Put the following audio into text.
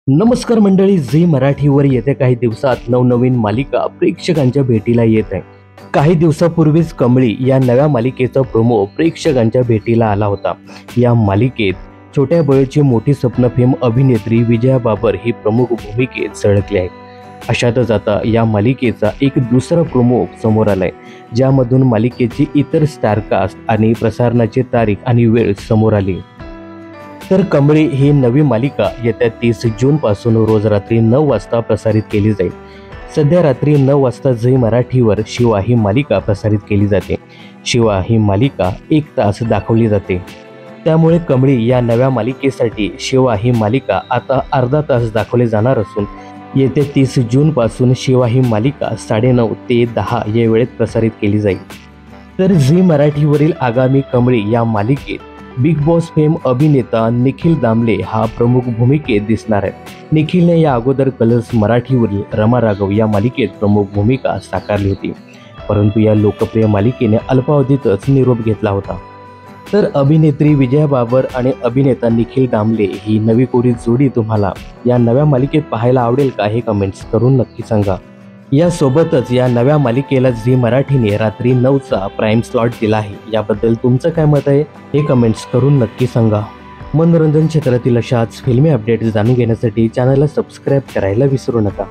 नमस्कार मंडळी, झी मराठीवर येत्या काही दिवसात नवनवीन मालिका प्रेक्षकांच्या भेटीला येत आहे। काही दिवसापूर्वीच कमळी या नव्या मालिकेचा प्रोमो प्रेक्षकांच्या भेटीला आला होता। या मालिकेत छोट्या बळीची मोठी स्वप्न फेम अभिनेत्री विजया बाबर ही प्रमुख भूमिकेत झळकली आहे। अशातच आता या मालिकेचा एक दुसरा प्रोमो समोर आलाय, ज्यामधून मालिकेची इतर स्टारकास्ट आणि प्रसारणाची तारीख आणि वेळ समोर आली। तर कमळी ही नवी मालिका येत्या 30 जून पासून रोज रात्री 9 वाजता प्रसारित केली जाईल। सध्या रात्री 9 वाजता झी मराठीवर शिवा ही मालिका प्रसारित केली जाते। शिवा ही मालिका 1 तास दाखवली जाते, त्यामुळे कमळी या नव्या मालिकेसाठी शिवा ही मालिका आता अर्धा तास दाखवली जाणार असून येत्या 30 जून पासून शिवा ही मालिका 9:30 ते 10 या वेळेत प्रसारित केली जाईल। तर झी मराठीवरील आगामी कमळी या मालिकेत बिग बॉस फेम अभिनेता निखिल दामले हा प्रमुख भूमिकेत दिसणार आहे। निखिलने या अगोदर कलर्स मराठीवरील रमा राघव या मालिकेत प्रमुख भूमिका साकारली होती, परंतु या लोकप्रिय मालिकेने अल्पावधीतच निरोप घेतला होता। तर अभिनेत्री विजया बाबर आणि अभिनेता निखिल दामले ही नवी कोरी जोडी तुम्हाला या नव्या मालिकेत पाहायला आवडेल का, हे कमेंट्स करून नक्की सांगा। यासोबतच या नव्या मालिकेला झी मराठीने रात्री 9चा प्राईम स्लॉट दिला आहे। याबद्दल तुमचं काय मत आहे हे कमेंट्स करून नक्की सांगा। मनोरंजन क्षेत्रातील अशाच फिल्मी अपडेट्स जाणून घेण्यासाठी चॅनलला सबस्क्राईब करायला विसरू नका।